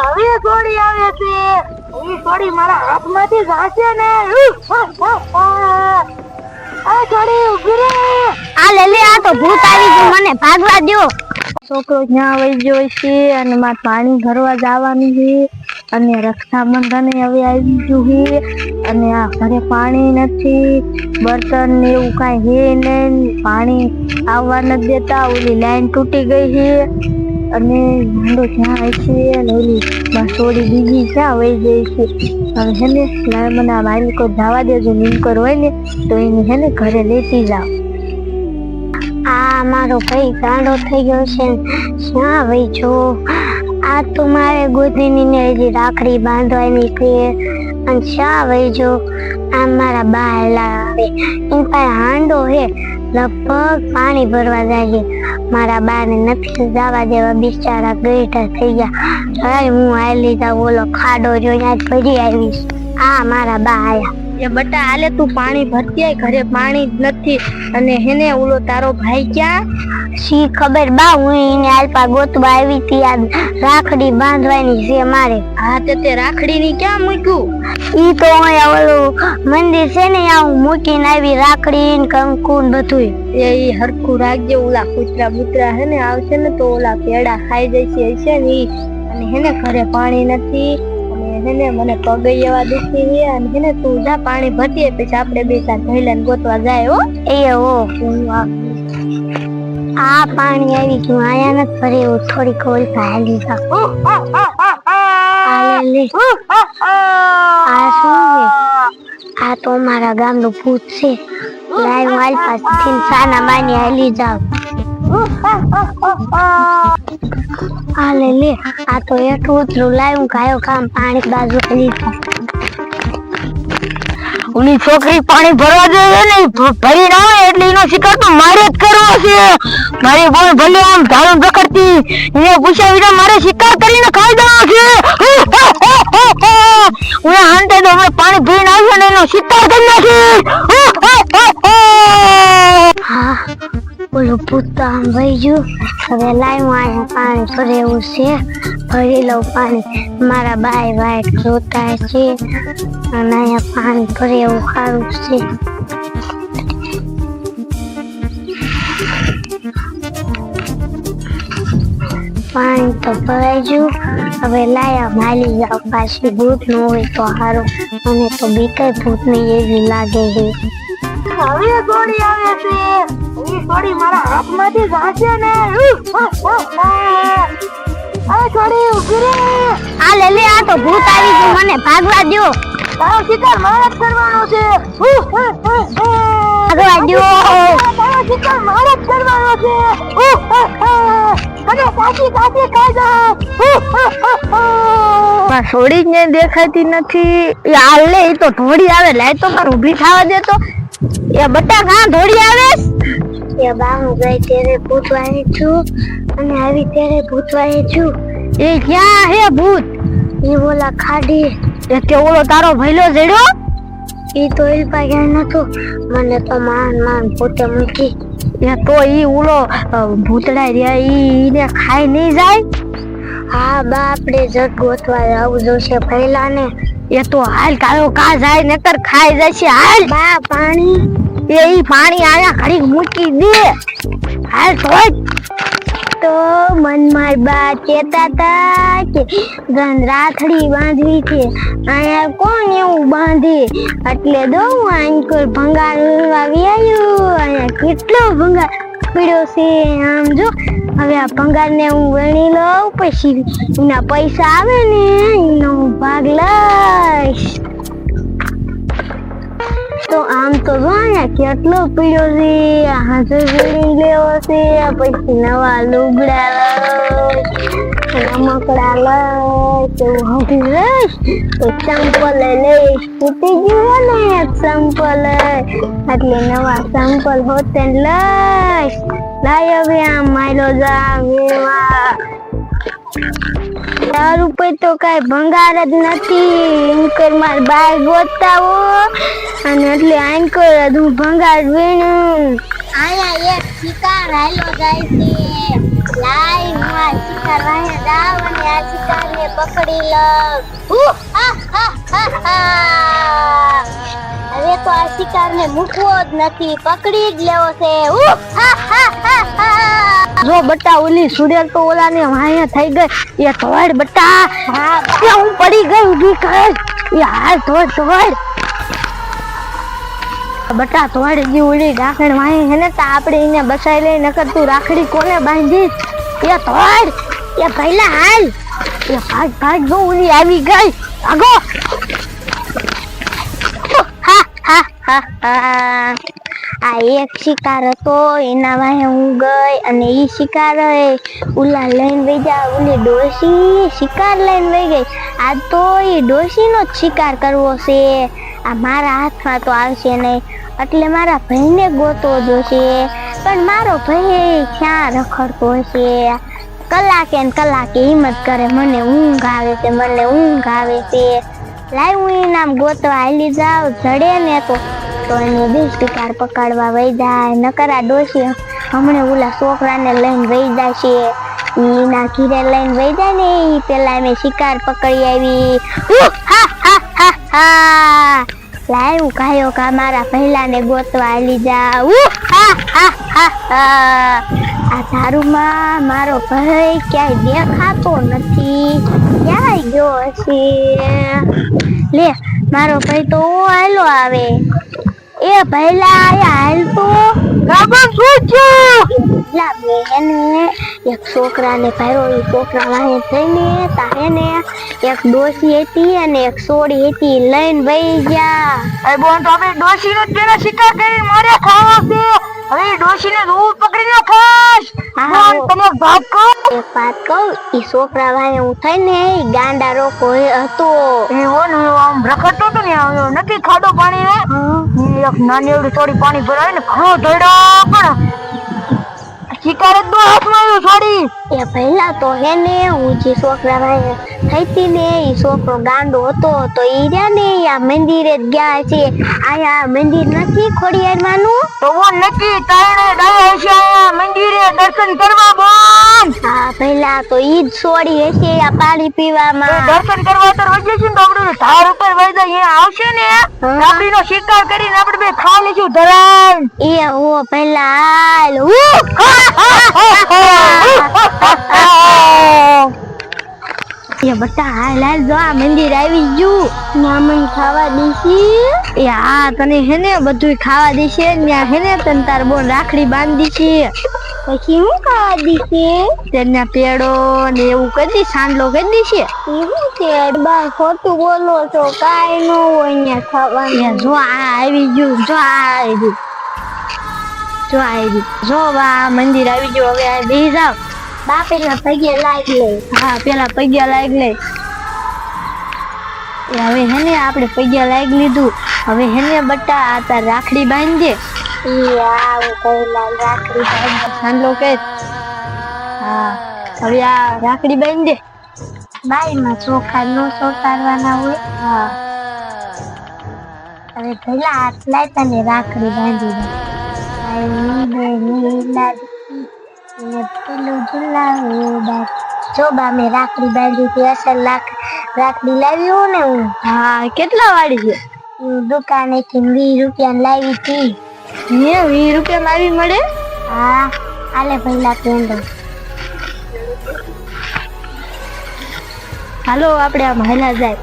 હવે છોડી આવે છે એ છોડી મારા હાથમાંથી જાશે ને આ છોડી ઉભી રે આ લે આ તો ભૂત આવી ગયું મને ભાગવા દો છોકરો જ્યાં વઈ ગયો છે અને માર પાણી ભરવા જવાનું છે અને રક્ષાબંધન હવે આવી ગયું છે અને આ ઘરે પાણી નથી બર્તન ને એવું કાંઈ હે નહીં પાણી આવવા નથી દેતા ઓલી લાઈન તૂટી ગઈ છે અને માંડો જ્યાં છે અને ઓલી થોડી બીજી ક્યાં વહી ગઈ છે હવે છે ને લાય મને આ માલિકો જવા દેજો નીકર હોય ને તો એને છે ને ઘરે લેતી જાઓ આ મારો ભાઈ ગાંડો થઈ ગયો છે ક્યાં વહી જો આ તો મારે ગોદીની ને હજી રાખડી બાંધવાની છે અને શા વહી જો આ મારા બાયલા આવે એની પાસે હાંડો હે લગભગ પાણી ભરવા જાય છે મારા બા ને નથી જવા દેવા બિચારા ગઈઠા થઈ ગયા ચાલ હું આલી જાઉં ઓલો ખાડો જો ત્યાં ભરી આવીશ આ મારા બા આયા એ બટા હાલે તું પાણી ભરતી આય ઘરે પાણી જ નથી અને હેને ઓલો તારો ભાઈ ક્યાં શી ખબર બા હું એને આલપા ગોતવા આવી હતી આ રાખડી બાંધવાની છે મારે હા તે રાખડી ની ક્યાં મૂક્યું ઈ તો અહીંયા ઓલું મંદિર છે ને ત્યાં હું મૂકીને આવી રાખડી ને કંકુ ને બધું એ હરખું રાખજે ઓલા કૂતરા બુતરા હે ને આવશે ને તો ઓલા પેડા ખાઈ જશે હશે ને ઈ અને હેને ઘરે પાણી નથી હેને મને પગે એવા દુખી છે અને હેને તું જા પાણી ભરતી પછી આપણે બે ચાર ભઈલાને ગોતવા જાય હો એ હો આ પાણી આવી ગયું આયા નથી ભરે એવું થોડીક ઓલી હાલી જા લે આ શું છે આ તો મારા ગામનું ભૂત છે લાય વાલ પાસથી સાના માની હાલી જાવ આ લે આ તો એટલું ઉતરું લાય હું ગાયો કામ પાણી બાજુ કરી ઓલી છોકરી પાણી ભરવા જોઈએ ને ભરી ના હોય એટલે એનો શિકાર તો મારે જ કરવો છે મારી બોલ ભલે આમ ધારું પકડતી એને પૂછ્યા વિના મારે શિકાર કરીને ખાઈ દેવો છે હું હાંતે તો હમણાં પાણી ભરીને આવ્યો ને એનો શિકાર કરી નાખી હા બોલો ભૂત આમ વહી ગયું હવે લાય હું અહીંયા પાણી ભરેવું છે ભરી લઉં પાણી મારા બાય વાઈટ જોતા છે અને અહીંયા પાણી ભરે એવું સારું છે પાણી તો ભરાઈ ગયું હવે લાયા માલી જાવ પાછી ભૂત ન હોય તો સારું મને તો બીક ભૂત ની એવી લાગે છે હવે છોડી આવે છે એ છોડી મારા હાથમાંથી જાશે ને આ છોડી ઉભી રે આ લે આ તો ભૂત આવી ગયું મને ભાગવા દો તારો શિકાર મારે જ કરવાનો છે ભાગવા દો તારો શિકાર મારે જ કરવાનો છે અને કાચી કાચી ખાઈ જા પણ છોડી જ ને દેખાતી નથી આ લે એ તો ઢોળી આવે લાય તો પણ ઊભી થવા દે તો એ બટા કાં ઢોળી આવે એ બા હું ગઈ તેરે ભૂતવાની છું અને આવી તેરે ભૂતવાની છું એ ક્યાં હે ભૂત એ બોલા ખાડી એ તે ઓલો તારો ભઈલો જડ્યો ઈ તો એલપા ગયા નતો મને તો માન પોતે મૂકી એ તો ઈ ઓલો ભૂતડા રહ્યા ઈ ને ખાઈ નહીં જાય હા બા આપણે જટ ગોતવા આવું જોશે પહેલા ને એ તો હાલ કાયો કા જાય નકર ખાઈ જશે હાલ બા પાણી એ પાણી આયા ઘડી મૂકી દે હાલ તો મન માર બા કેતા તા કે ગંધ રાખડી બાંધવી છે આયા કોણ એવું બાંધે એટલે દો આંકર ભંગાર આવી આવ્યું આયા કેટલો ભંગાર પડ્યો છે આમ જો હવે આ ભંગાર ને હું વણી લઉં પછી એના પૈસા આવે ને એનો ભાગ લઈશ તો આમ તો જો અહીંયા કેટલો પીડ્યો છે હાજર વણી લેવો છે પછી નવા લુગડા રમકડા લઈશ તો હું લઈશ તો ચંપલ લઈશ તૂટી ગયું ને ચંપલ એટલે નવા ચંપલ હોતે લઈશ લાય હવે આમ માયલો જા મેવા તારું પર તો કઈ ભંગાર જ નથી એન્કર માર બાય ગોતાવો અને એટલે એન્કર હું ભંગાર વીણું આયા એક શિકાર હાલો જાય છે લાઈ હું આ શિકાર વાહે જાવ અને આ શિકારને પકડી લઉં. હવે તો આ શિકારને મૂકવો જ નથી, પકડી જ લેવો છે. જો બટા ઓલી સુડેલ તો ઓલાને વાહે થઈ ગઈ. એ ધોડ બટા. હા હું પડી ગઈ, ઊભી કર. એ હાલ ધોડ. બટા ધોડ જી ઓલી ડાકણ વાહે હે ને તો આપણે એને બસાઈ લઈ, નકર તું રાખડી કોને બાંધીશ? એ ધોડ. એ પહેલા હાલ. એ ભાગ જો ઓલી આવી ગઈ. ભાગો. આ એક શિકાર હતો, એના વાહે હું ગઈ અને ઈ શિકાર ઉલા લઈને વઈ જા. ઓલી ડોશી શિકાર લઈને વઈ ગઈ. આ તો ઈ ડોશીનો જ શિકાર કરવો છે. આ મારા હાથમાં તો આવશે નહીં, એટલે મારા ભાઈને ગોતવો જોશે. પણ મારો ભાઈ ક્યાં રખડતો હશે? કલાકે ને કલાકે હિંમત કરે, મને ઊંઘ આવે છે. લાઈ હું નામ ગોતવા હાલી જાવ. જડે ને તો એને બી શિકાર પકડવા વઈ જાય. નકર આ ડોશી હમણે ઓલા છોકરાને લઈને વઈ જાય છે. એના ઘીરે લઈને વઈ જાય ને ઈ પેલા મેં શિકાર પકડી આવી. લાઈ હું કાયો કા મારા પહેલાને ગોતવા હાલી જાવ. આ ધારુમાં મારો ભાઈ ક્યાંય દેખાતો નથી. ક્યાંય ગયો હશે? લે મારો ભાઈ તો હાલો આવે. એ પહેલા હાલ તો એક છોકરાને ભાઈરો. એ છોકરા વાહે થઈને તાહેને એક ડોશી હતી અને એક સોડી હતી, લઈને વઈ ગયા. એ બોન તો આપણે ડોશીનો જ પેલા શિકાર કરી મારે ખાવા છે. હવે ડોશીને રૂ પકડી નાખાશ. બોન તમે વાત કહો. એક વાત કહું, ઈ છોકરા વાહે હું થઈને ઈ ગાંડા રોકો હતો. એ ઓન આમ રખડતો તો ને નથી ખાડો પાણી ને એક નાની એવડી થોડી પાણી ભરાય ને ઘણો ધડ્યો, પણ શિકાર જ તો હાથમાં આવ્યો છોડી. એ પહેલા તો હે ને હું જે છોકરા વાહે થઈતી ને ઈ છોકરો ગાંડો હતો, તો ઈ રહ્યા ને આ મંદિરે જ ગયા છે. આયા મંદિર નથી ખોડિયારમાંનું? તો બોન નક્કી તાણે ડાયા હશે આયા મંદિરે દર્શન કરવા બોન. હા પહેલા તો ઈ જ છોડી હશે આ પાણી પીવામાં. દર્શન કરવા તો વજે છે તો આપણે ધાર ઉપર વઈ જાય આવશે ને આપણીનો શિકાર કરીને આપણે બે ખા લેશું ધરાન. એ હો પહેલા હાલ. એ બટા હાલ જો આ મંદિર આવી ગયું. ત્યાં મને ખાવા દેશી? એ હા તને હે ને બધું ખાવા દેશે. ત્યાં હે ને તને તાર બોન રાખડી બાંધી છે. પછી હું ખાવા દેશે? તેના પેડો ને એવું કરી દી, સાંડલો કરી દેશે. એવું છે? બા ખોટું બોલો છો, કાઈ ન હોય અહીંયા ખાવાનું. જો આ આવી ગયું. જો બા મંદિર આવી ગયું. હવે આ બેસી જાવ. બા પેલા પગે લાગ લે. હા પેલા પગે લાગ લે. હવે હે ને આપણે પગે લાગ લીધું. હવે હે ને બટા આ તાર રાખડી બાંધજે. રાખડી બાંધ સાંડલો કે. હા હવે આ રાખડી બાંધજે. બાઈમાં ચોખા નો ચોટાડવાના હોય. હા હવે પેલા હાથ લાય તને રાખડી બાંધી દે. જો બા મેં રાખડી બાંધી હતી. અસલ રાખડી લાવી હું ને હું. હા કેટલા વાળી છે? દુકાનેથી 20 રૂપિયા લાવી હતી. 20 રૂપિયા આવી મળે? હા આલે પહેલા પેંડો. હાલો આપણે આમ હેલા જાય.